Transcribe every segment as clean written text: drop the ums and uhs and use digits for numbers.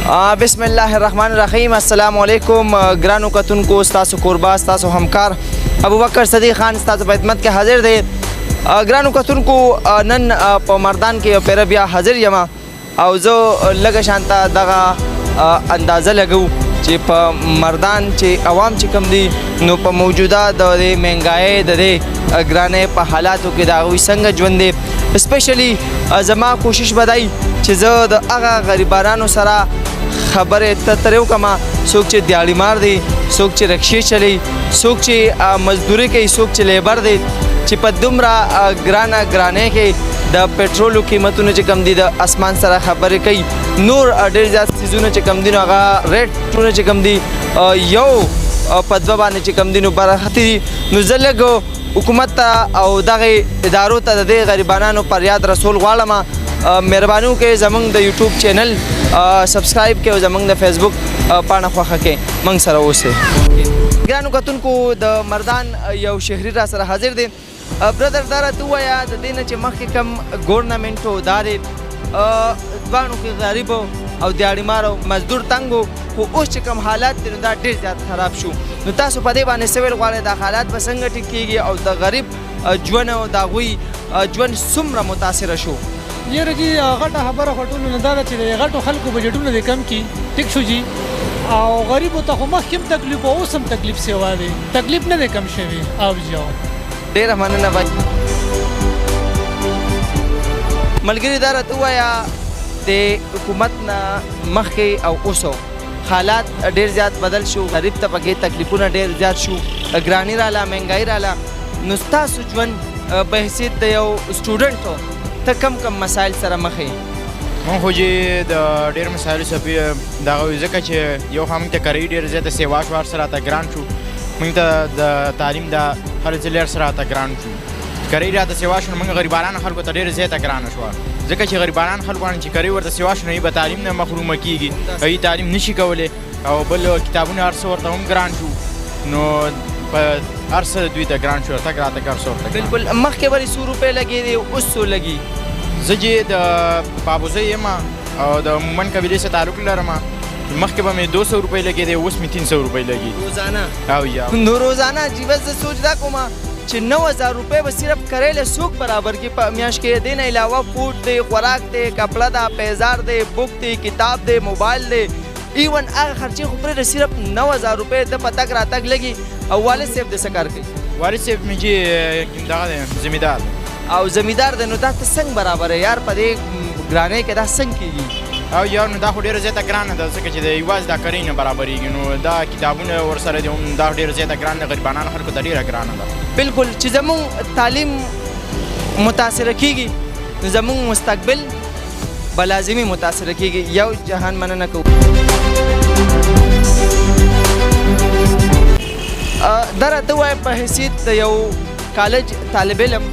بسم الله الرحمن الرحیم. السلام علیکم ګرانو کتونکو، ستاسو کوربه ستاسو همکار ابوبکر صدیق خان ستاسو په خدمت کې حاضر دی. ګرانو کتونکو، نن په مردان کې یو پیره بیا حاضر یم او زه لږه شانته دغه اندازه لګو چې په مردان چې عوام چې کوم دي نو په موجوده د مهنګایۍ د ګرانۍ په حالاتو کې د هغوی څنګه ژوند دی. اسپیشلی زما کوشش به دی چې زه د هغه غریبانو سره خبرې ترې وکړم، څوک چې دیاړي مار دی، څوک چې رکشې چلی، څوک چې مزدوري کوي، څوک چې لیبر دی، چې په دومره ګرانۍ کې د پټرولو قیمتونه چې کم دي د اسمان سره خبرې کوي. نور ډېر زیات څیزونه چې کم دي نو هغه ریټونه چې کم دي یو په دوه باندې چې کم دي نو برخطي دي. نو زه لږ حکومت ته او دغه ادارو ته د دې غریبانو پر یاد رسول غواړم مهرباني وکړئ زموږ د یوټیوب چینل سبسکرایب کړئ او زموږ د فیسبوک پاڼه خوښه کړئ، موږ سره اوسئ. ګرانو کتونکو، د مردان یو شهري را سره حاضر دی. برادر دا راته ووایه د دې نه چې مخکې کوم ګورنمنټ و دا دی دواړو کې غریب او دیاړي او مزدور تنګ و، خو اوس چې کوم حالات دي نو دا ډېر زیات خراب شو. نو تاسو په دې باندې څه ویل غواړئ دا حالات به څنګه ټیک کېږي او د غریب ژوند او د هغوی ژوند څومره متاثره شو؟ یاره جی غټه خبره خو ټولو نه دا ده چې د غټو خلکو بجټونه دې کم کړي، ټیک شو جي. او غریبو ته خو مخکې هم تکلیف او اوس هم تکلیف سیوا دی، تکلیف نه دی کم شوی. او جاو ډېره مننه بچ. ملګري دا راته ووایه د حکومت نه مخکې او اوسو حالات ډېر زیات بدل شو، غریب ته پکې تکلیفونه ډېر زیات شو، ګراني راله، مهنګایي راله. نو ستاسو ژوند په حیثیت د یو سټوډنټ ته کم کم مسایل سره مخ یې؟ مونږ خو چې د ډېر مسایلو څخه دغه ځکه چې یو خو موږ ته کرایي ډېر زیاته سیوا شو، هر څه راته ګران شو. موږ ته د تعلیم د هر څه هر څه راته ګران شو، کرایي راته سیوا شو. موږ غریبانو خلکو ته ډېر زیاته ګرانه شوه، ځکه چې غریبانان خلکو باندې چې کرایي ورته سیوا شو نو به تعلیم نه محرومه کېږي، هغوی تعلیم نشي کولی. او بل کتابونه هر څه ورته هم ګران شو، نو په هر څه دوی ته ګران شو، تګ راتګ هر څه ورته. بلکل مخکې ولې 100 روپۍ لګېدې اوس څو لګي؟ زه چې د پابوزۍ یم او د مومن قبیلې سره تعلق لرم، مخکې به مې 200 روپۍ لګېدې، اوس مې 300 روپۍ لګي روزانه. او یا نو روزانه جی بس زه سوچ دا کوم چې 9000 روپۍ به صرف کرایې له څوک برابر کړي په میاشت کې؟ دې نه علاوه فوډ دی، خوراک دی، کپړه ده، پیزار دی، بک دی، کتاب دی، موبایل دی، ایون هغه خرچې خو پرې صرف 9000 روپۍ د په تګ راتګ لګي. او والد صاحب د څه کار کوي؟ والد صاحب مې چې دغه دی زمیندار او زمیندار دی. نو دا ته څنګه برابره یار په دې ګرانۍ کې دا څنګه کېږي؟ او یار نو دا خو ډېره زیاته ګرانه ده، ځکه چې د یوازې دا کرایي نه برابرېږي. نو دا کتابونه ورسره دي هم دا ډېره زیاته ګرانه ده، غریبانو خلکو ته ډېره ګرانه ده. بلکل چې زموږ تعلیم متاثره کېږي نو زموږ مستقبل به لازمي متاثره کېږي. یو جهان مننه کوو. دا راته ووایه په حیثیت د یو کالج طالب علم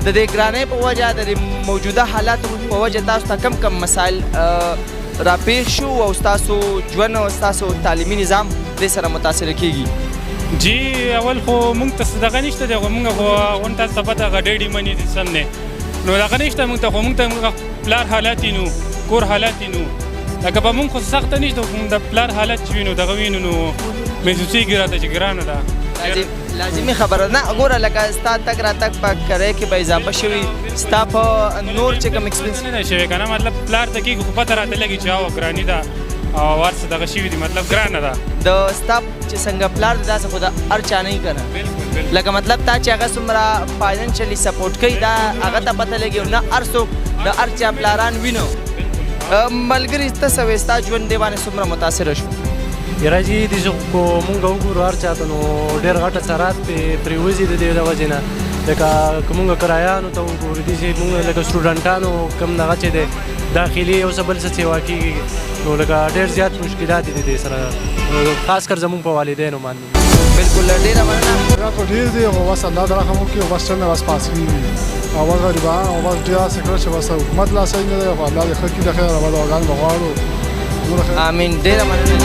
د دې ګرانۍ په وجه د موجوده حالاتو په وجه تاسو ته کم کم مسایل راپېښ شو او ستاسو ژوند او ستاسو تعلیمي نظام دې سره متاثره کېږي؟ جی اول خو موږ ته دغه نشته دی، خو موږ خو غونډ تاسو ته پته هغه ډېډي مني دي سم دی. نو دغه نشته موږ ته، خو موږ ته پلار حالات یې نو کور حالات یې نو لکه به موږ خو سخته نشته، خو د پلار حالت چې وینو دغه وینو نو محسوسېږي راته چې ګرانه ده. لازمي خبره نه ګوره لکه ستا تګ راتګ په کرایې کې به اضافه شوي، ستا په نور چې کوم ایکسپنس نه ده شوی که نه، مطلب پلار ته کېږي خو پته راته لګي چې او ګراني ده او هر څه دغه شوي دي، مطلب ګرانه ده. د ستا چې څنګه پلار دی داسې خو د هر چا نه وي که نه، لکه مطلب تا چې هغه څومره فاینانشلي سپورټ کوي دا هغه ته پته لګي او نه هر څوک د هر چا پلاران وینو. ملګري ته څه وایي ستا ژوند دې باندې څومره متاثره شو؟ یاره جي داسې خو مونږ وګورو هر چا ته نو ډېر غټ اثرات پرې وځي د دې د وجې نه. لکه که مونږ کرایانو ته وګورو داسې مونږ لکه سټوډنټانو کوم دغه چې دی داخلي یو څه بل څه سیوا کېږي نو لکه ډېر زیات مشکلات دي د دې سره، خاص کر زمونږ په والدینو باندې. بلکل ډېره مننه. را خو ډېر دی خو بس الله تعالی هم وکړي او بس څنګه بس پاس کېږي او بس غریبان او بس ډېر هڅه کړه چې بس حکومت لا صحیح نه دی، خو الله دې ښه کړي د خیر او دعاګانې به غواړو. آمین. ډېره مننه.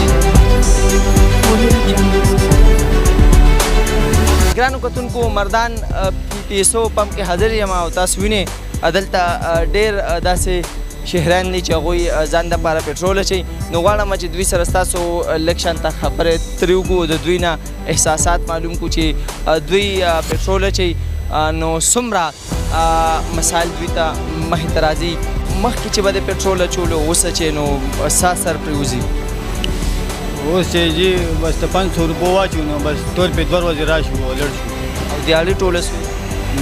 ګرانو کتونکو، مردان پی پی ایس او پمپ کې حاضر یم او تاسو وینئ دلته ډېر داسې شهریان دي چې هغوی ځان دپاره پټرول اچوي نو غواړم چې دوی سره ستاسو لږ شانته خبرې ترې وکړو د دوی نه احساسات معلوم کړو چې دوی پټرول اچوي نو څومره مسایل دوی ته مخې ته راځي مخکې چې به د پټرول اچولو اوس چې نو سا سر پرې وځي اوس چې جی بس ته 500 روپو واچو نو بس ټول په 2 ورځې راشو ولړ شو او دیاړي ټوله سو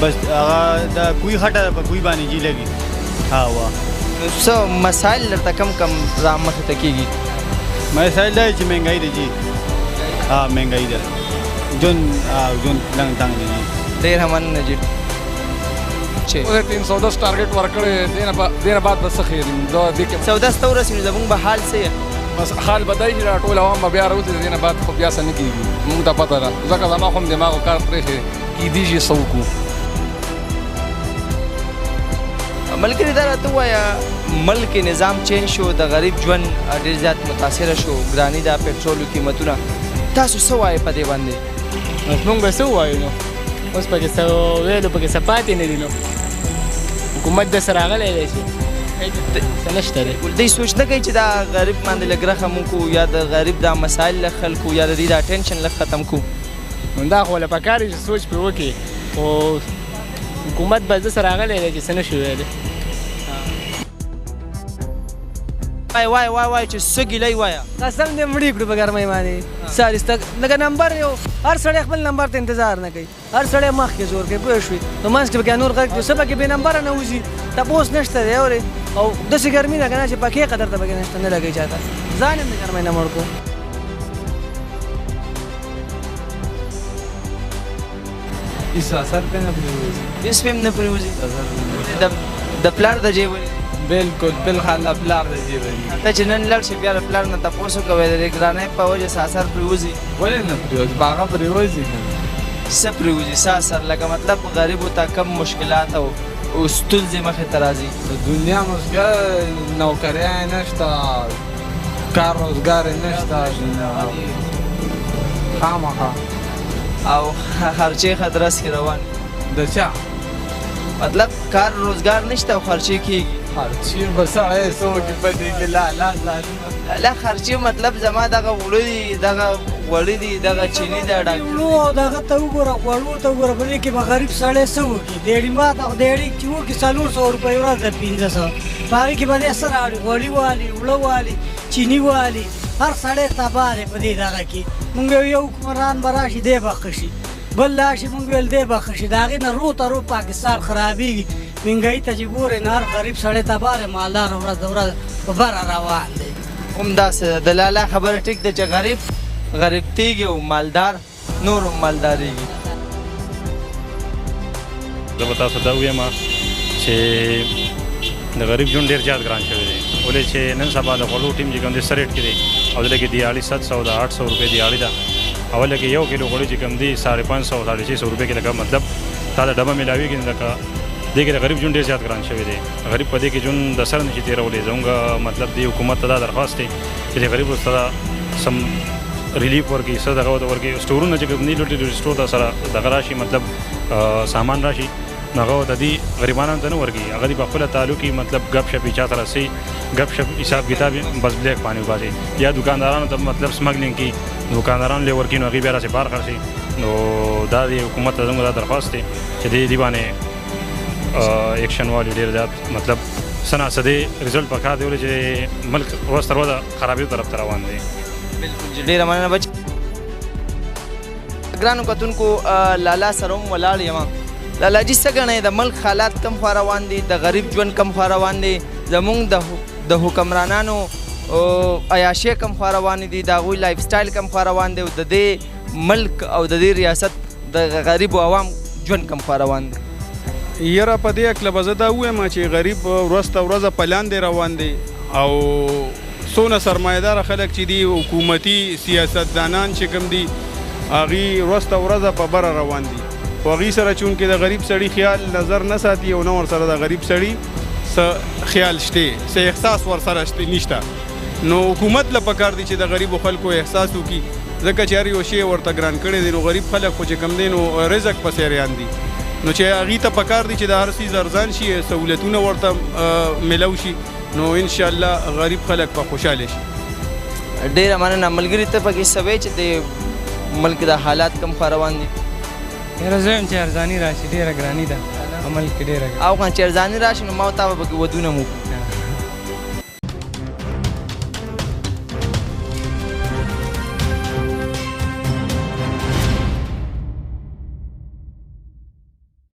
بس هغه د کوی خټه په کوی باندې جی لګي ها وا نو څه مسایل درته کم را مخې ته کېږي مسایل دا چې مهنګای دی جی ها مهنګای ده جون دنګ دنګ دی ډېر مننه جی چې 310 ټارګټ ورکړی دینه بعد بس خیر دا دې کې سودا ستو رسېږي زموږ به حال څه بس حال بدای چې ټول عوام به بیا راوځي دینه بعد خو بیا څه نه کېږي موږ ته پته ده ځکه زما خو هم دماغ کار پرېښی کېدی شي څه وکړو ملګري دا راته ووایه ملک نظام چینج شو د غریب ژوند ډېر زیات متاثره شو ګراني دا پټرولو قیمتونه تاسو څه وایې په دې باندې موږ به څه ووایو نو اوس پکې څه ویلو پکې څه پاتې نه دي نو حکومت داسې راغلی دی چې څه نشته دی دوی سوچ نه کوي چې دا غریب باندې لږ رحم وکړو یا د غریب دا مسایل لږ حل کړو یا د دې دا ټینشن لږ ختم کړو نو دا خو له پکار چې سوچ پرې وکړي خو حکومت به داسې راغلی دی چې څه نشي ویلی وای چې څه ګیلې وایه قسم دې مړی کړو په ګرمۍ باندې ساري ستا لکه نمبر یو هر سړی خپل نمبر ته انتظار نه کوي هر سړی مخکې زور کوي پوه شوې نو منځ کې پکې نور غږ څه پکې بې نمبره نه وځي تپوس نشته دی اورې او داسې ګرمي ده که نه چې پکې قدر ته پکې نشته نه لګوي چاته ځان یې د ګرمۍ نه مړ کړو احساسات پې نه پرېوځي هېڅ پې هم نه پرېوځي د پلار د جیب بالکل بالخال پلار د جیبه ته چې نن لاړ شي بیا د پلار نه تپوس وکوې د دې ګرانۍ په وجه څه اثر پرېوځي ولې نه پرېوځي په هغه پرېوځي څه پرېوځي څه اثر لکه مطلب غریبو ته کم مشکلات او ستونزې مخې ته راځي د دنیا مشکل نوکریان نشته کار روزګار نشته خامخا او خرچې خطرس کې روان د چا مطلب کار روزګار نشته او خرچې کېږي خرچې به سړی څه وکړي په دې کې لا خرچې مطلب زما دغه وړه دي دغه غوړي دي دغه چیني ده وړو او دغه ته وګوره غوړو ته وګوره په دې کې به غریب سړی څه وکړي دیړي ماته دیړي چې وکړي 400 روپۍ ورځ ده 1500 په هغې کې به دې څه راوړي غوړي والي وړه والي چیني والي هر سړی تباه دی په دې دغه کې مونږ یو حکمران به راشي دی به ښه شي بل راشي مونږ ویل دی به ښه شي د هغې نه رو ته رو پاکستان خرابېږي مهنګایي ته چې ګورې نو هر غریب سړی تباه دی مالدار ورځ د ورځ په بره روان دی همداسې ده د لالا خبره ټیک ده چې غریب تیږي او مالدار نور هم مالدارېږي زه به تاسو ته ووایم چې د غریب ژوند ډېر زیات ګران شوی دی ولې چې نن سبا د غوړو ټیم چې کوم دی څه ریټ کې دی او دلته کې دیاړي 700 ده 800 روپۍ دیاړي ده اوله کې 1 کیلو غوړي چې کوم دی 550 650 روپۍ کې لکه مطلب تا د ډبه میلاویږي لکه دې کې د غریب ژوند ډېر زیات ګران شوی دی غریب په دې کې ژوند د سر نشي تېرولی زموږ مطلب دی حکومت ته دا درخواست دی چې د غریبو سره سم ریلیف ورکړي څه دغه ورکړي سټورونه چې کوم دي لوټي سټور ته سره دغه راشي مطلب سامان راشي نو هغه ته دي غریبانو ته نه ورکړي هغه دي په خپله تعلقي مطلب ګپ شپ چا سره سي ګپ شپ حساب کتاب بس بلیک باندې وباسي یا دکاندارانو ته مطلب سمګلینګ کی دکاندارانو له ورکړي نو هغې بیا راسې بار خرڅي نو دا د حکومت ته زموږ دا درخواست دی چې دې باندې ایکشن والی ډېر زیات مطلب څه نه څه دی رزلټ پکار دی ولې چې ملک ورځ تر ورځه خرابېدو طرف ته روان دی بالکل ډېره مننه بچ ګرانو کتونکو لالا سره هم ولاړ یم لالا جي څه ګڼئ د ملک حالات کم خوا روان دي د غریب ژوند کم خوا روان دی زموږ د حکمرانانو عیاشۍ کم خوا روانې دي د هغوی لایف سټایل کم خوا روان دی او د دې ملک او د دې ریاست د غریبو عوام ژوند کم خوا روان دی یاره په دې هکله به زه دا ووایم چې غریب ورځ ته ورځه په لاندې روان دی او څونه سرمایهداره خلک چې دي حکومتي سیاستدانان چې کوم دي هغې ورځ ته ورځه په بره روان دي خو هغې سره چونکې د غریب سړي خیال نظر نه ساتي او نه ورسره د غریب سړي څه خیال شته څه احساس ورسره نشته نو حکومت له پکار دی چې د غریبو خلکو احساس وکړي ځکه چې هر یو شی ورته ګران کړی دی نو غریب خلک خو چې کوم دی نو رزق پسې ریان دي نو چې هغې ته پکار دی چې د هر څیز ارزان شي سهولتونه ورته میلو شي نو ان شاء الله غریب خلک به خوشاله شي. ډیره مننه ملګري، ته پکې څه وایې چې د ملک د حالات کم ښه روان دي؟ یاره زه یم چې ارزاني راشي ډېره ګراني ده عمل کې ډېره او که چې ارزاني راشي نو ما او تا به پکې ودونه مو